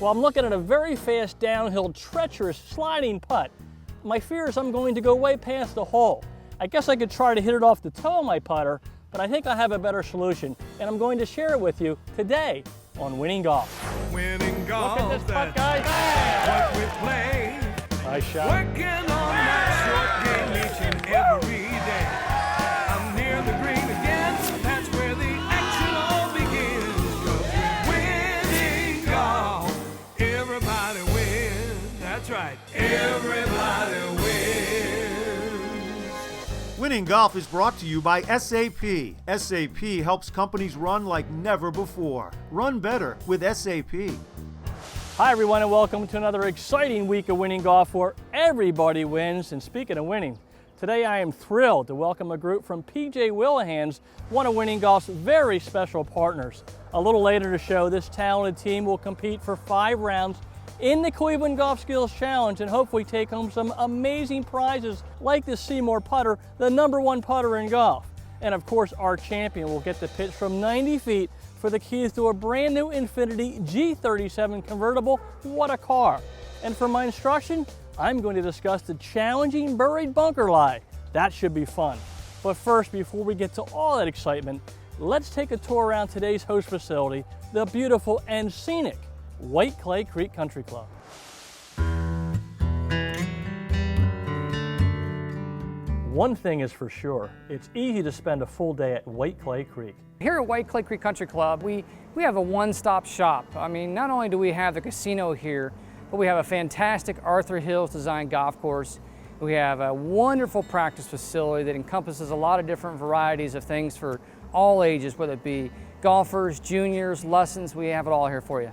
Well, I'm looking at a very fast downhill, treacherous, sliding putt. My fear is I'm going to go way past the hole. I guess I could try to hit it off the toe of my putter, but I think I have a better solution, and I'm going to share it with you today on Winning Golf. Winning golf. Look at this putt, guys. What we play. Nice shot. Working on that short game each and every day. I'm near the green again. That's where the action all begins. 'Cause winning golf, everybody wins. That's right. Everybody wins. Winning Golf is brought to you by SAP. SAP helps companies run like never before. Run better with SAP. Hi everyone, and welcome to another exciting week of Winning Golf where everybody wins. And speaking of winning, today I am thrilled to welcome a group from PJ Whelihan's, one of Winning Golf's very special partners. A little later in the show, this talented team will compete for 5 rounds in the Cleveland Golf Skills Challenge and hopefully take home some amazing prizes like the Seymour putter, the #1 putter in golf. And of course, our champion will get to pitch from 90 feet for the keys to a brand new Infiniti G37 convertible. What a car. And for my instruction, I'm going to discuss the challenging buried bunker lie. That should be fun. But first, before we get to all that excitement, let's take a tour around today's host facility, the beautiful and scenic White Clay Creek Country Club. One thing is for sure, it's easy to spend a full day at White Clay Creek. Here at White Clay Creek Country Club, we have a one-stop shop. I mean, not only do we have the casino here, but we have a fantastic Arthur Hills designed golf course. We have a wonderful practice facility that encompasses a lot of different varieties of things for all ages, whether it be golfers, juniors, lessons. We have it all here for you.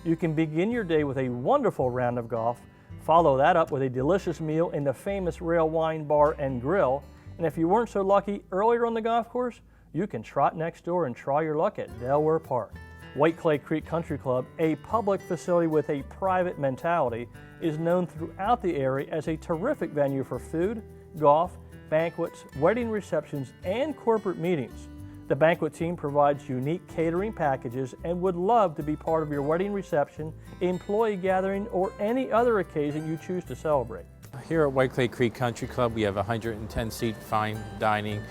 You can begin your day with a wonderful round of golf, follow that up with a delicious meal in the famous Rail Wine Bar and Grill, and if you weren't so lucky earlier on the golf course, you can trot next door and try your luck at Delaware Park. White Clay Creek Country Club, a public facility with a private mentality, is known throughout the area as a terrific venue for food, golf, banquets, wedding receptions, and corporate meetings. The banquet team provides unique catering packages and would love to be part of your wedding reception, employee gathering, or any other occasion you choose to celebrate. Here at White Clay Creek Country Club, we have a 110-seat fine dining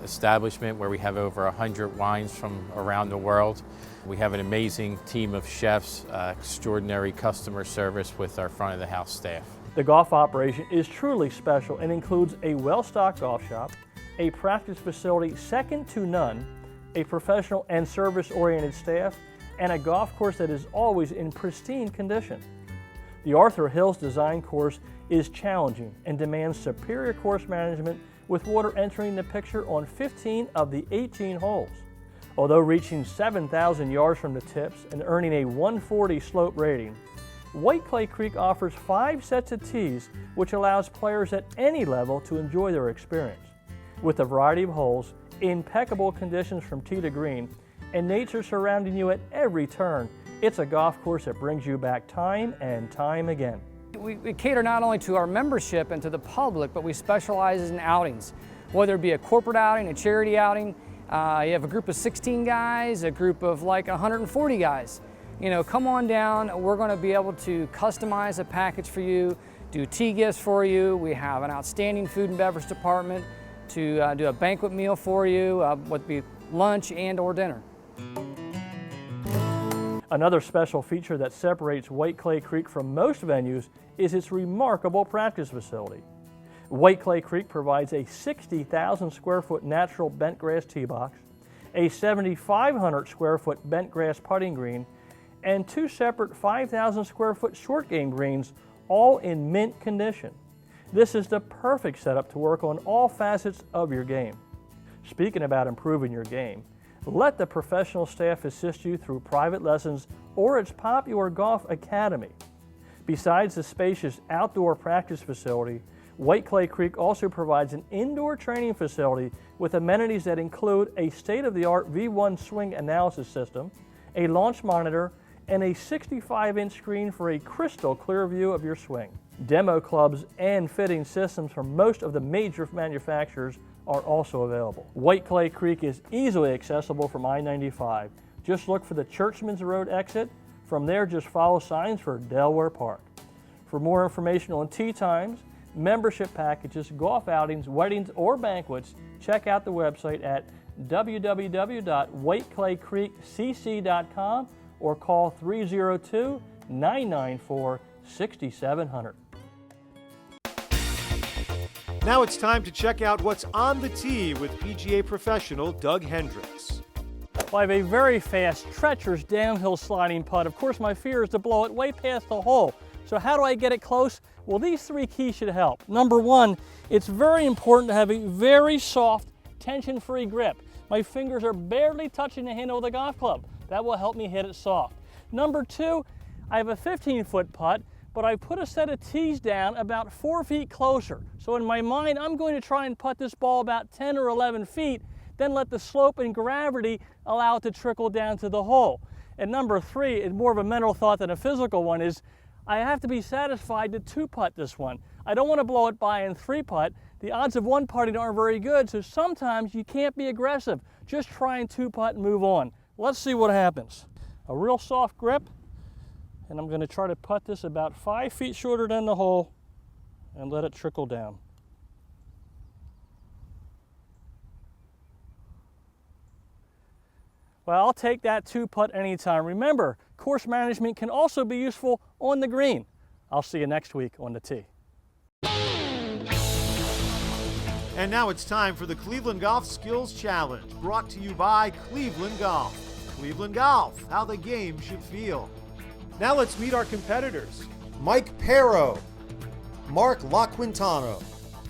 establishment where we have over 100 wines from around the world. We have an amazing team of chefs, extraordinary customer service with our front of the house staff. The golf operation is truly special and includes a well-stocked golf shop, a practice facility second to none, a professional and service-oriented staff, and a golf course that is always in pristine condition. The Arthur Hills design course is challenging and demands superior course management with water entering the picture on 15 of the 18 holes. Although reaching 7,000 yards from the tips and earning a 140 slope rating, White Clay Creek offers 5 sets of tees, which allows players at any level to enjoy their experience. With a variety of holes, impeccable conditions from tee to green, and nature surrounding you at every turn, it's a golf course that brings you back time and time again. We cater not only to our membership and to the public, but we specialize in outings. Whether it be a corporate outing, a charity outing, you have a group of 16 guys, a group of like 140 guys. You know, come on down, we're going to be able to customize a package for you, do tea gifts for you. We have an outstanding food and beverage department to do a banquet meal for you, would be lunch and or dinner. Another special feature that separates White Clay Creek from most venues is its remarkable practice facility. White Clay Creek provides a 60,000 square foot natural bent grass tee box, a 7,500 square foot bent grass putting green, and 2 separate 5,000 square foot short game greens, all in mint condition. This is the perfect setup to work on all facets of your game. Speaking about improving your game, let the professional staff assist you through private lessons or its popular Golf Academy. Besides the spacious outdoor practice facility, White Clay Creek also provides an indoor training facility with amenities that include a state-of-the-art V1 swing analysis system, a launch monitor, and a 65-inch screen for a crystal clear view of your swing. Demo clubs and fitting systems from most of the major manufacturers are also available. White Clay Creek is easily accessible from I-95. Just look for the Churchman's Road exit From there, just follow signs for Delaware Park. For more information on tee times, membership packages, golf outings, weddings, or banquets, check out the website at www.whiteclaycreekcc.com or call 302-994-6700. Now it's time to check out what's on the tee with PGA professional Doug Hendricks. Well, I have a very fast, treacherous downhill sliding putt. Of course, my fear is to blow it way past the hole. So how do I get it close? Well, these three keys should help. Number one, it's very important to have a very soft, tension-free grip. My fingers are barely touching the handle of the golf club. That will help me hit it soft. Number two, I have a 15-foot putt, but I put a set of tees down about 4 feet closer. So in my mind, I'm going to try and putt this ball about 10 or 11 feet, then let the slope and gravity allow it to trickle down to the hole. And number three, and more of a mental thought than a physical one, is I have to be satisfied to two-putt this one. I don't want to blow it by and three-putt. The odds of one-putting aren't very good, so sometimes you can't be aggressive. Just try and two-putt and move on. Let's see what happens. A real soft grip, and I'm going to try to putt this about 5 feet shorter than the hole and let it trickle down. Well, I'll take that two-putt anytime. Remember, course management can also be useful on the green. I'll see you next week on the tee. And now it's time for the Cleveland Golf Skills Challenge, brought to you by Cleveland Golf. Cleveland Golf, how the game should feel. Now let's meet our competitors. Mike Pero, Mark LaQuintano,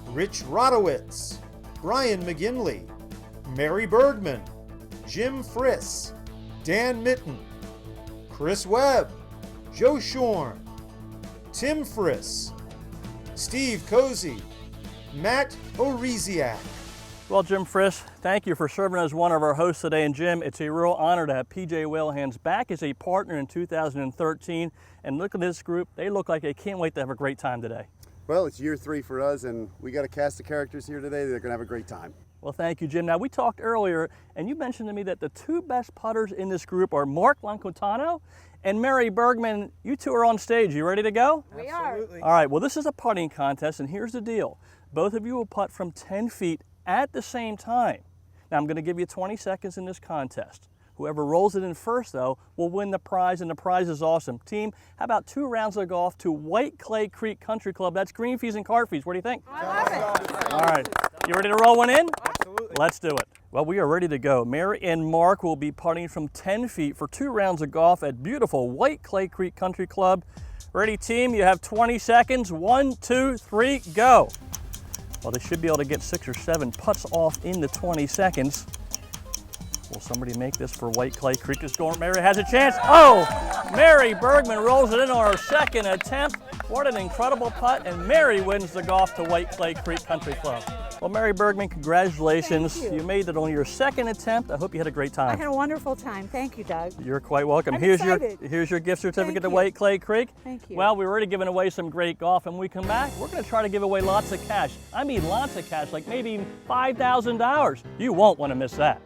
Rich Rodowitz, Brian McGinley, Mary Bergman, Jim Friss, Dan Mitten, Chris Webb, Joe Shorn, Tim Friss, Steve Cozy, Matt Oreziak. Well, Jim Friss, thank you for serving as one of our hosts today. And Jim, it's a real honor to have PJ Whalehands back as a partner in 2013. And look at this group. They look like they can't wait to have a great time today. Well, it's year 3 for us, and we got a cast of characters here today. They're going to have a great time. Well, thank you, Jim. Now, we talked earlier, and you mentioned to me that the two best putters in this group are Mark LaQuintano and Mary Bergman. You two are on stage. You ready to go? We are. All right, well, this is a putting contest, and here's the deal. Both of you will putt from 10 feet at the same time. Now, I'm going to give you 20 seconds in this contest. Whoever rolls it in first, though, will win the prize, and the prize is awesome. Team, how about 2 rounds of golf to White Clay Creek Country Club? That's green fees and cart fees. What do you think? I love it. All right, you ready to roll one in? Absolutely. Let's do it. Well, we are ready to go. Mary and Mark will be putting from 10 feet for 2 rounds of golf at beautiful White Clay Creek Country Club. Ready, team? You have 20 seconds. 1, 2, 3, go. Well, they should be able to get 6 or 7 putts off in the 20 seconds. Will somebody make this for White Clay Creek? Mary has a chance. Oh, Mary Bergman rolls it in on her second attempt. What an incredible putt, and Mary wins the golf to White Clay Creek Country Club. Well, Mary Bergman, congratulations. Thank you. made it on your second attempt. I hope you had a great time. I had a wonderful time. Thank you, Doug. You're quite welcome. I'm Here's excited. your gift certificate Thank to you. White Clay Creek. Thank you. Well, we've already given away some great golf, and when we come back, we're going to try to give away lots of cash. I mean lots of cash, like maybe even $5,000. You won't want to miss that.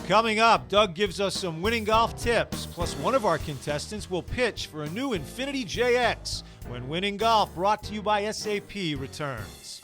Coming up, Doug gives us some winning golf tips, plus one of our contestants will pitch for a new Infiniti JX when Winning Golf, brought to you by SAP, returns.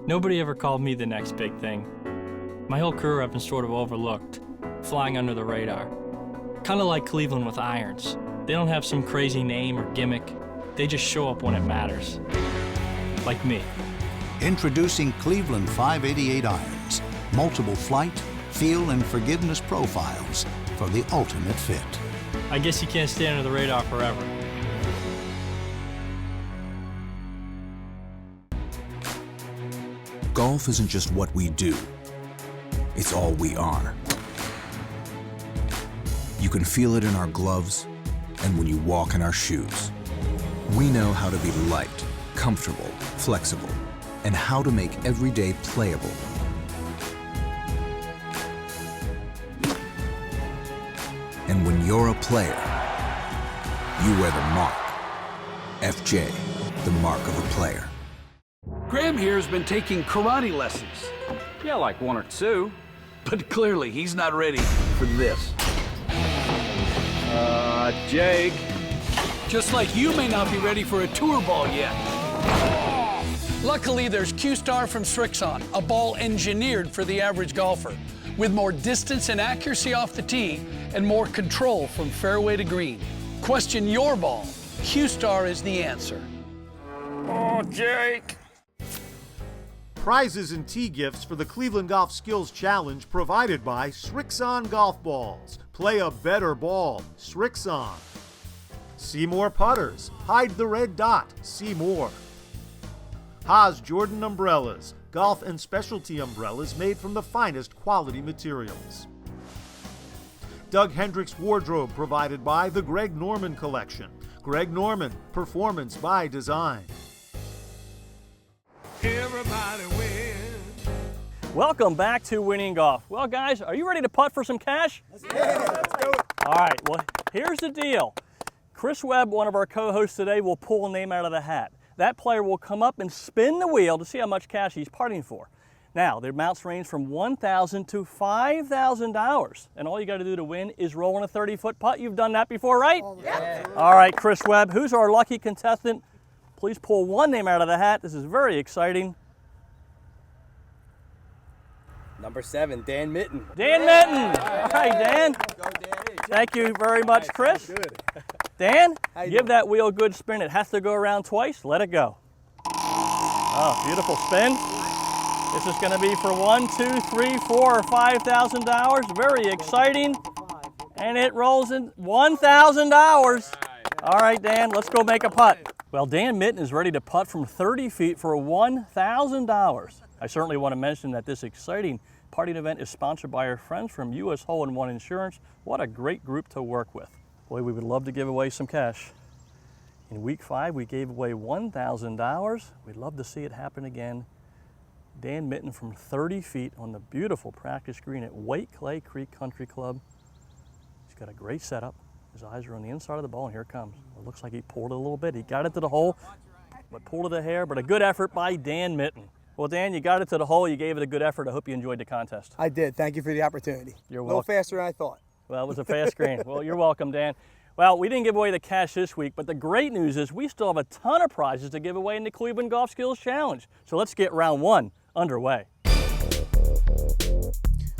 Nobody ever called me the next big thing. My whole career I've been sort of overlooked, flying under the radar. Kind of like Cleveland with irons. They don't have some crazy name or gimmick. They just show up when it matters. Like me. Introducing Cleveland 588 irons. Multiple flight, feel, and forgiveness profiles for the ultimate fit. I guess you can't stay under the radar forever. Golf isn't just what we do. It's all we are. You can feel it in our gloves and when you walk in our shoes. We know how to be light, comfortable, flexible, and how to make every day playable. And when you're a player, you wear the mark. FJ, the mark of a player. Graham here has been taking karate lessons. Yeah, like 1 or 2. But clearly he's not ready for this. Jake. Just like you may not be ready for a tour ball yet. Luckily, there's Q-Star from Srixon, a ball engineered for the average golfer, with more distance and accuracy off the tee and more control from fairway to green. Question your ball. Q-Star is the answer. Oh, Jake. Prizes and tee gifts for the Cleveland Golf Skills Challenge provided by Srixon Golf Balls. Play a better ball. Srixon. See more putters. Hide the red dot. See more. Haas Jordan Umbrellas. Golf and specialty umbrellas made from the finest quality materials. Doug Hendricks Wardrobe provided by the Greg Norman Collection. Greg Norman, performance by design. Everybody wins. Welcome back to Winning Golf. Well, guys, are you ready to putt for some cash? Let's go. All right, well, here's the deal. Chris Webb, one of our co-hosts today, will pull a name out of the hat. That player will come up and spin the wheel to see how much cash he's putting for. Now, the amounts range from $1,000 to $5,000, and all you got to do to win is roll in a 30-foot putt. You've done that before, right? Yep. All right, Chris Webb, who's our lucky contestant? Please pull one name out of the hat. This is very exciting. Number 7, Dan Mitten. Dan Mitten. All right, Dan. Go, Danny. Thank you very much, Chris. Good. Dan, give that wheel a good spin. It has to go around twice. Let it go. Oh, beautiful spin. This is going to be for $1, $2, $3, $4, or $5,000. Very exciting. And it rolls in $1,000. All right, Dan, let's go make a putt. Well, Dan Mitten is ready to putt from 30 feet for $1,000. I certainly want to mention that this exciting putting event is sponsored by our friends from U.S. Hole-in-One Insurance. What a great group to work with. Boy, we would love to give away some cash. In week 5, we gave away $1,000. We'd love to see it happen again. Dan Mitten from 30 feet on the beautiful practice green at White Clay Creek Country Club. He's got a great setup. His eyes are on the inside of the ball, and here it comes. It looks like he pulled it a little bit. He got it to the hole, but pulled it a hair, but a good effort by Dan Mitten. Well, Dan, you got it to the hole. You gave it a good effort. I hope you enjoyed the contest. I did. Thank you for the opportunity. You're welcome. A little faster than I thought. Well, it was a fast green. Well, you're welcome, Dan. Well, we didn't give away the cash this week, but the great news is we still have a ton of prizes to give away in the Cleveland Golf Skills Challenge. So let's get round 1 underway.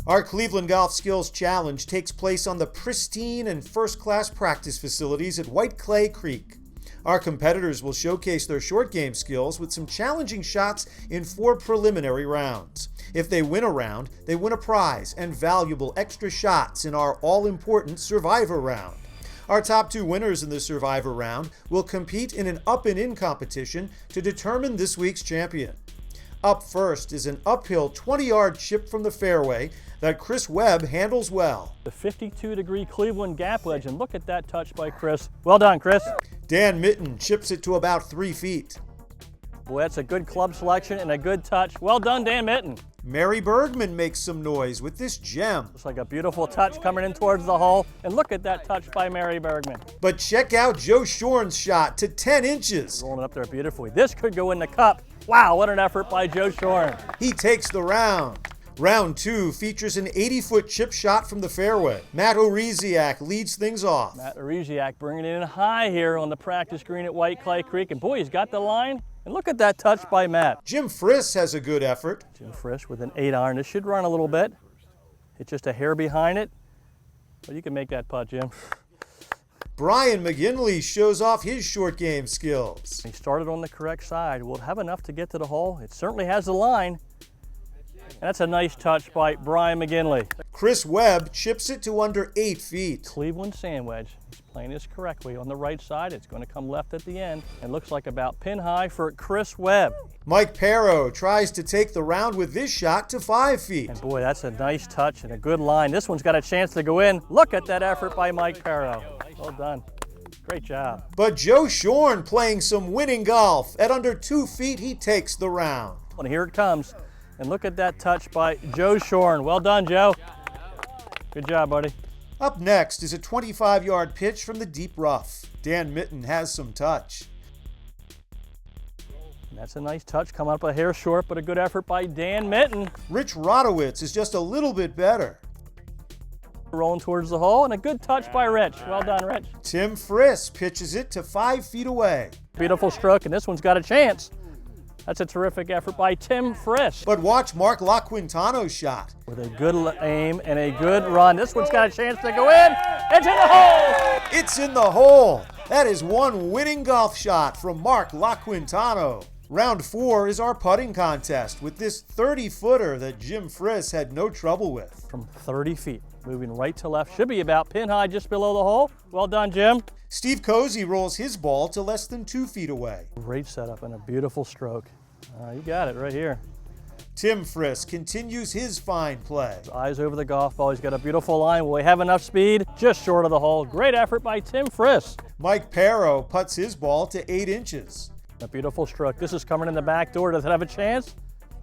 Our Cleveland Golf Skills Challenge takes place on the pristine and first-class practice facilities at White Clay Creek. Our competitors will showcase their short game skills with some challenging shots in 4 preliminary rounds. If they win a round, they win a prize and valuable extra shots in our all-important Survivor round. Our top 2 winners in the Survivor round will compete in an up and in competition to determine this week's champion. Up first is an uphill 20-yard chip from the fairway that Chris Webb handles well. The 52-degree Cleveland gap wedge, and look at that touch by Chris. Well done, Chris. Dan Mitten chips it to about 3 feet. Boy, that's a good club selection and a good touch. Well done, Dan Mitten. Mary Bergman makes some noise with this gem. It's like a beautiful touch coming in towards the hole, and look at that touch by Mary Bergman. But check out Joe Shorn's shot to 10 inches. Rolling it up there beautifully. This could go in the cup. Wow, what an effort by Joe Shorn. He takes the round. Round 2 features an 80-foot chip shot from the fairway. Matt Oreziak leads things off. Matt Oreziak bringing it in high here on the practice green at White Clay Creek. And boy, he's got the line. And look at that touch by Matt. Jim Friss has a good effort. Jim Friss with an 8-iron. This should run a little bit. It's just a hair behind it. But you can make that putt, Jim. Brian McGinley shows off his short game skills. He started on the correct side. Will it have enough to get to the hole? It certainly has the line. And that's a nice touch by Brian McGinley. Chris Webb chips it to under 8 feet. Cleveland sand wedge. He's playing this correctly on the right side. It's going to come left at the end and looks like about pin high for Chris Webb. Mike Perro tries to take the round with this shot to 5 feet. And boy, that's a nice touch and a good line. This one's got a chance to go in. Look at that effort by Mike Perro. Well done. Great job. But Joe Shorn playing some winning golf. At under 2 feet, he takes the round. And here it comes. And look at that touch by Joe Shorn. Well done, Joe. Good job, buddy. Up next is a 25-yard pitch from the deep rough. Dan Mitten has some touch. And that's a nice touch, coming up a hair short, but a good effort by Dan Mitten. Rich Rodowitz is just a little bit better. Rolling towards the hole, and a good touch by Rich. Well done, Rich. Tim Friss pitches it to 5 feet away. Beautiful stroke, and this one's got a chance. That's a terrific effort by Tim Friss. But watch Mark LaQuintano's shot. With a good aim and a good run. This one's got a chance to go in. It's in the hole! It's in the hole. That is one winning golf shot from Mark LaQuintano. Round 4 is our putting contest with this 30-footer that Jim Friss had no trouble with. From 30 feet, moving right to left. Should be about pin high just below the hole. Well done, Jim. Steve Cozy rolls his ball to less than 2 feet away. Great setup and a beautiful stroke. You got it right here. Tim Friss continues his fine play. His eyes over the golf ball. He's got a beautiful line. Will he have enough speed? Just short of the hole. Great effort by Tim Friss. Mike Perro puts his ball to 8 inches. A beautiful stroke. This is coming in the back door. Does it have a chance?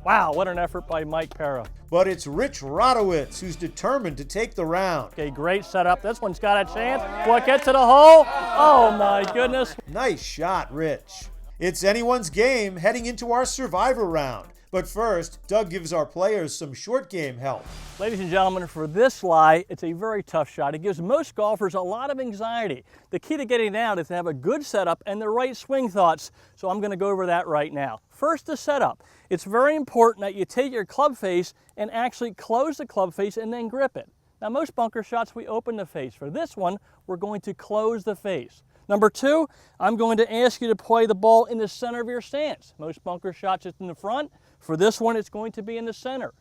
Wow, what an effort by Mike Perro. But it's Rich Rodowitz who's determined to take the round. Okay, great setup. This one's got a chance. Will it get to the hole? Oh my goodness. Nice shot, Rich. It's anyone's game heading into our Survivor round. But first, Doug gives our players some short game help. Ladies and gentlemen, for this lie, it's a very tough shot. It gives most golfers a lot of anxiety. The key to getting out is to have a good setup and the right swing thoughts. So I'm going to go over that right now. First, the setup. It's very important that you take your club face and actually close the club face and then grip it. Now, most bunker shots, we open the face. For this one, we're going to close the face. Number 2, I'm going to ask you to play the ball in the center of your stance. Most bunker shots, it's in the front. For this one, it's going to be in the center.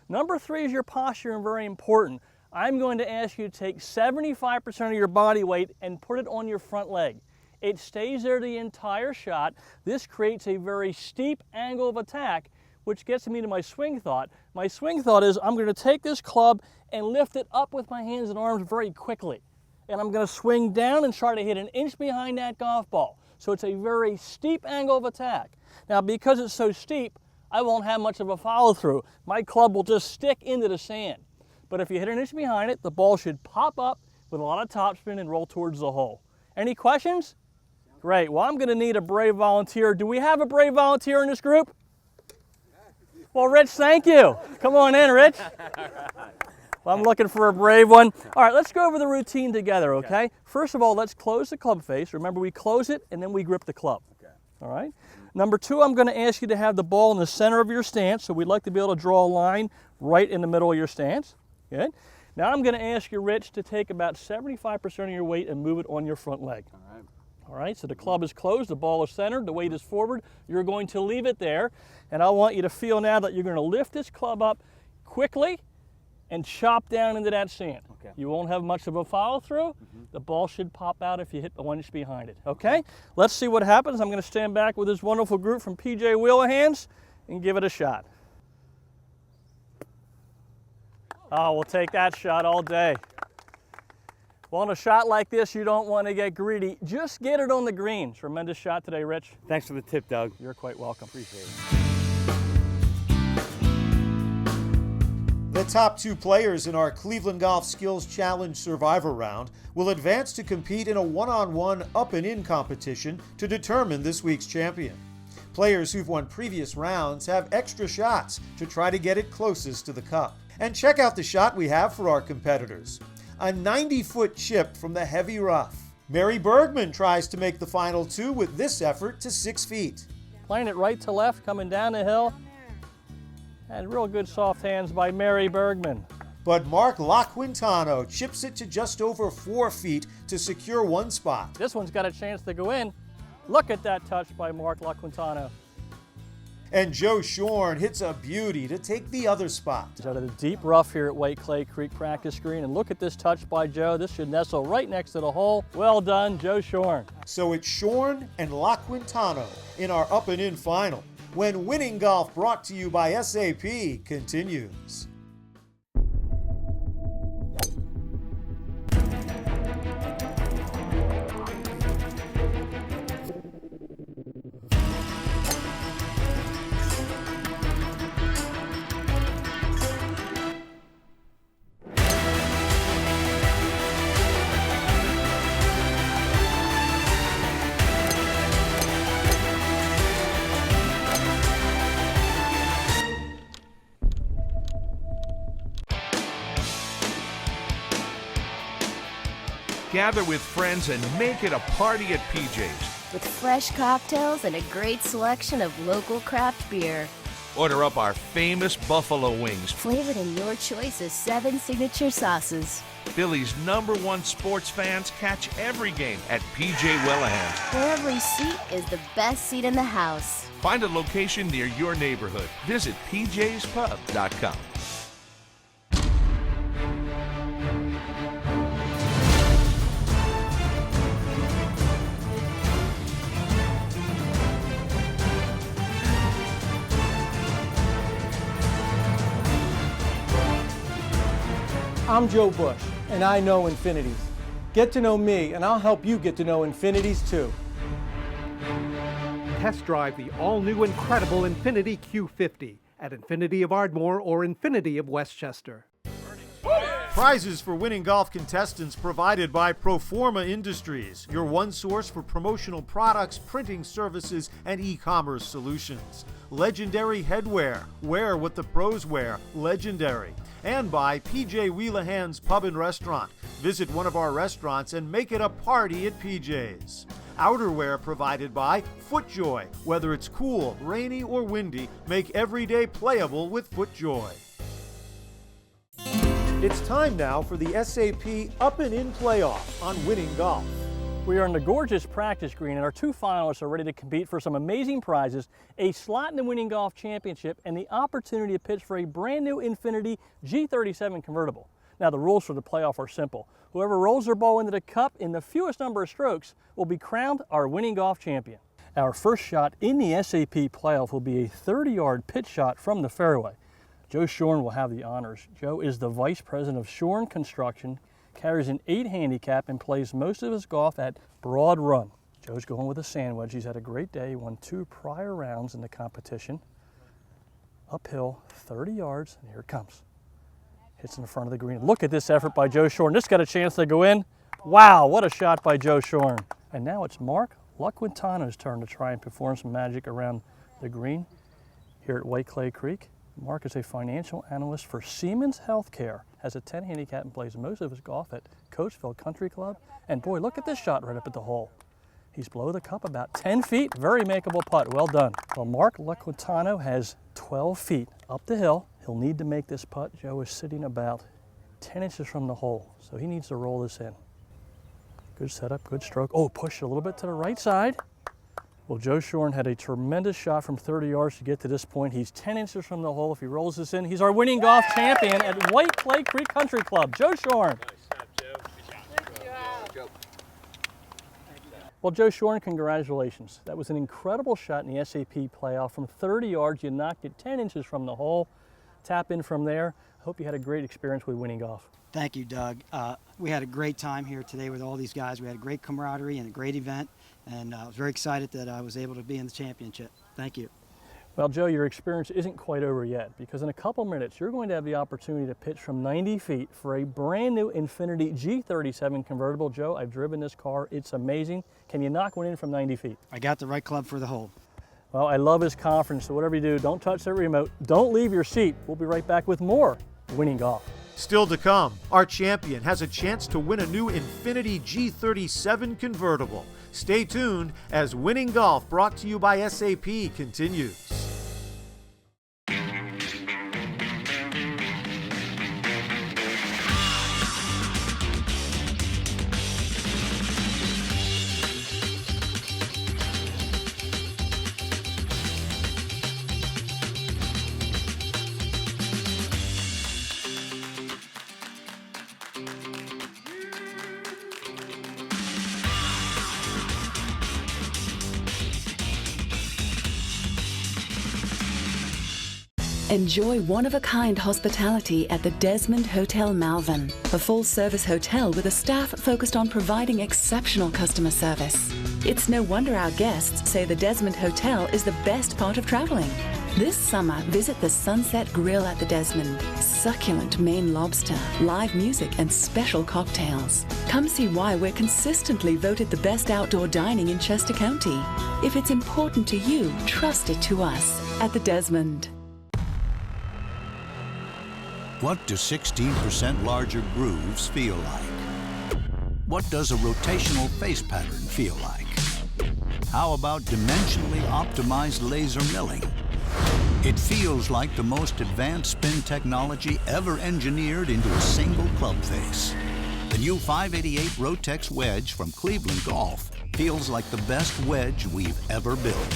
Number 3 is your posture, and very important. I'm going to ask you to take 75% of your body weight and put it on your front leg. It stays there the entire shot. This creates a very steep angle of attack, which gets me to my swing thought. My swing thought is I'm going to take this club and lift it up with my hands and arms very quickly. And I'm going to swing down and try to hit an inch behind that golf ball. So it's a very steep angle of attack. Now, because it's so steep, I won't have much of a follow through. My club will just stick into the sand. But if you hit an inch behind it, the ball should pop up with a lot of topspin and roll towards the hole. Any questions? Great. Well, I'm going to need a brave volunteer. Do we have a brave volunteer in this group? Well, Rich, thank you. Come on in, Rich. Well, I'm looking for a brave one. All right, let's go over the routine together, okay? First of all, let's close the club face. Remember, we close it and then we grip the club. Okay. All right? Number 2, I'm going to ask you to have the ball in the center of your stance. So we'd like to be able to draw a line right in the middle of your stance. Good. Now I'm going to ask you, Rich, to take about 75% of your weight and move it on your front leg. All right. All right, so the club is closed, the ball is centered, the weight is forward. You're going to leave it there. And I want you to feel now that you're going to lift this club up quickly and chop down into that sand. Okay. You won't have much of a follow through. The ball should pop out if you hit the 1 inch behind it. Okay? Let's see what happens. I'm going to stand back with this wonderful group from PJ Wheelahans and give it a shot. Oh, we'll take that shot all day. Well, on a shot like this, you don't want to get greedy. Just get it on the green. Tremendous shot today, Rich. Thanks for the tip, Doug. You're quite welcome. Appreciate it. The top 2 players in our Cleveland Golf Skills Challenge Survivor round will advance to compete in a one-on-one up and in competition to determine this week's champion. Players who've won previous rounds have extra shots to try to get it closest to the cup. And check out the shot we have for our competitors. A 90-foot chip from the heavy rough. Mary Bergman tries to make the final 2 with this effort to 6 feet. Playing it right to left, coming down the hill. And real good soft hands by Mary Bergman. But Mark LaQuintano chips it to just over 4 feet to secure one spot. This one's got a chance to go in. Look at that touch by Mark LaQuintano. And Joe Shorn hits a beauty to take the other spot. He's out of the deep rough here at White Clay Creek practice green, and look at this touch by Joe. This should nestle right next to the hole. Well done, Joe Shorn. So it's Shorn and La Quintano in our up and in final, when Winning Golf, brought to you by SAP, continues. Gather with friends and make it a party at PJ's. With fresh cocktails and a great selection of local craft beer. Order up our famous buffalo wings, Flavored in your choice of 7 signature sauces. Philly's #1 sports fans catch every game at PJ Wellaham. Where every seat is the best seat in the house. Find a location near your neighborhood. Visit pjspub.com. I'm Joe Bush, and I know infinities. Get to know me, and I'll help you get to know infinities too. Test drive the all-new incredible Infiniti Q50 at Infiniti of Ardmore or Infiniti of Westchester. Prizes for Winning Golf contestants provided by Proforma Industries, your one source for promotional products, printing services, and e-commerce solutions. Legendary Headwear, wear what the pros wear, legendary. And by PJ Wheelahan's Pub and Restaurant. Visit one of our restaurants and make it a party at PJ's. Outerwear provided by FootJoy. Whether it's cool, rainy, or windy, make every day playable with FootJoy. It's time now for the SAP Up and In Playoff on Winning Golf. We are in the gorgeous practice green, and our 2 finalists are ready to compete for some amazing prizes, a slot in the Winning Golf Championship, and the opportunity to pitch for a brand new Infiniti G37 convertible. Now, the rules for the playoff are simple. Whoever rolls their ball into the cup in the fewest number of strokes will be crowned our Winning Golf champion. Our first shot in the SAP playoff will be a 30-yard pitch shot from the fairway. Joe Shorn will have the honors. Joe is the vice president of Shorn Construction, carries an 8 handicap, and plays most of his golf at Broad Run. Joe's going with a sand wedge. He's had a great day. He won 2 prior rounds in the competition. Uphill, 30 yards, and here it comes. Hits in the front of the green. Look at this effort by Joe Shorn. This got a chance to go in. Wow, what a shot by Joe Shorn. And now it's Mark LaQuintano's turn to try and perform some magic around the green here at White Clay Creek. Mark is a financial analyst for Siemens Healthcare, has a 10 handicap, and plays most of his golf at Coachville Country Club. And boy, look at this shot right up at the hole. He's below the cup about 10 feet. Very makeable putt. Well done. Well, Mark LaQuintano has 12 feet up the hill. He'll need to make this putt. Joe is sitting about 10 inches from the hole, so he needs to roll this in. Good setup, good stroke. Oh, push it a little bit to the right side. Well, Joe Shorn had a tremendous shot from 30 yards to get to this point. He's 10 inches from the hole. If he rolls this in, he's our Winning Golf champion at White Clay Creek Country Club. Joe Shorn. Well, Joe Shorn, congratulations. That was an incredible shot in the SAP playoff. From 30 yards, you knocked it 10 inches from the hole. Tap in from there. Hope you had a great experience with Winning Golf. Thank you, Doug. We had a great time here today with all these guys. We had a great camaraderie and a great event, and I was very excited that I was able to be in the championship. Thank you. Well, Joe, your experience isn't quite over yet, because in a couple minutes, you're going to have the opportunity to pitch from 90 feet for a brand new Infiniti G37 convertible. Joe, I've driven this car. It's amazing. Can you knock one in from 90 feet? I got the right club for the hole. Well, I love his confidence, so whatever you do, don't touch that remote. Don't leave your seat. We'll be right back with more Winning Golf. Still to come, our champion has a chance to win a new Infiniti G37 convertible. Stay tuned as Winning Golf, brought to you by SAP, continues. Enjoy one-of-a-kind hospitality at the Desmond Hotel Malvern, a full-service hotel with a staff focused on providing exceptional customer service. It's no wonder our guests say the Desmond Hotel is the best part of traveling. This summer, visit the Sunset Grill at the Desmond. Succulent Maine lobster, live music, and special cocktails. Come see why we're consistently voted the best outdoor dining in Chester County. If it's important to you, trust it to us at the Desmond. What do 16% larger grooves feel like? What does a rotational face pattern feel like? How about dimensionally optimized laser milling? It feels like the most advanced spin technology ever engineered into a single club face. The new 588 Rotex wedge from Cleveland Golf feels like the best wedge we've ever built,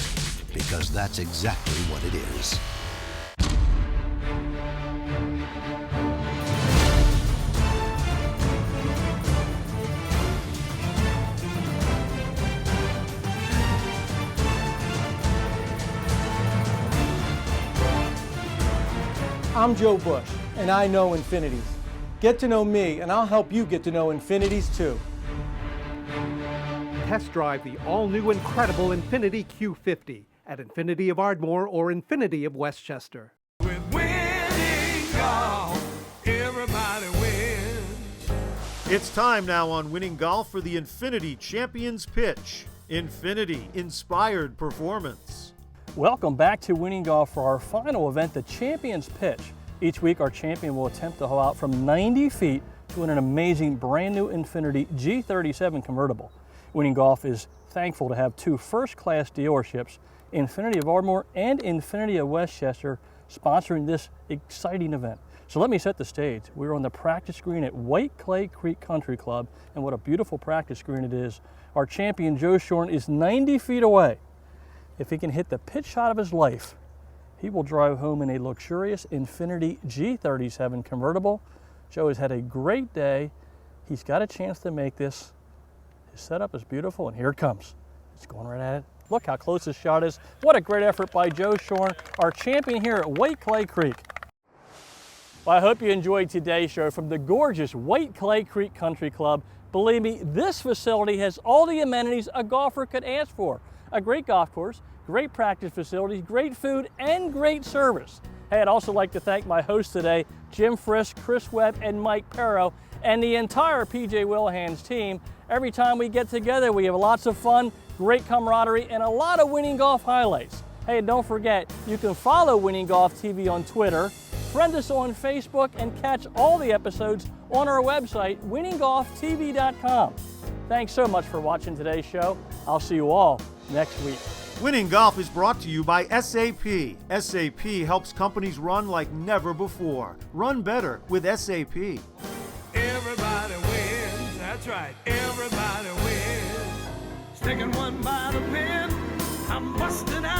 because that's exactly what it is. I'm Joe Bush, and I know Infinities. Get to know me, and I'll help you get to know Infinities too. Test drive the all-new incredible Infiniti Q50 at Infiniti of Ardmore or Infiniti of Westchester. With Winning Golf, everybody wins. It's time now on Winning Golf for the Infiniti Champions Pitch. Infiniti Inspired Performance. Welcome back to Winning Golf for our final event, the Champions Pitch. Each week our champion will attempt to hole out from 90 feet to win an amazing brand new Infiniti G37 convertible. Winning Golf is thankful to have two first-class dealerships, Infiniti of Ardmore and Infiniti of Westchester, sponsoring this exciting event. So let me set the stage. We're on the practice green at White Clay Creek Country Club, and what a beautiful practice green it is. Our champion Joe Shorn is 90 feet away. If he can hit the pitch shot of his life, he will drive home in a luxurious Infiniti G37 convertible. Joe has had a great day. He's got a chance to make this. His setup is beautiful, and here it comes. It's going right at it. Look how close this shot is. What a great effort by Joe Shorn, our champion here at White Clay Creek. Well, I hope you enjoyed today's show from the gorgeous White Clay Creek Country Club. Believe me, this facility has all the amenities a golfer could ask for. A great golf course, great practice facilities, great food, and great service. Hey, I'd also like to thank my hosts today, Jim Frisk, Chris Webb, and Mike Perro, and the entire PJ Wilhan's team. Every time we get together, we have lots of fun, great camaraderie, and a lot of Winning Golf highlights. Hey, and don't forget, you can follow Winning Golf TV on Twitter, friend us on Facebook, and catch all the episodes on our website, winninggolftv.com. Thanks so much for watching today's show. I'll see you all next week. Winning Golf is brought to you by SAP. SAP helps companies run like never before. Run better with SAP. Everybody wins, that's right, everybody wins. Sticking one by the pin, I'm busting out.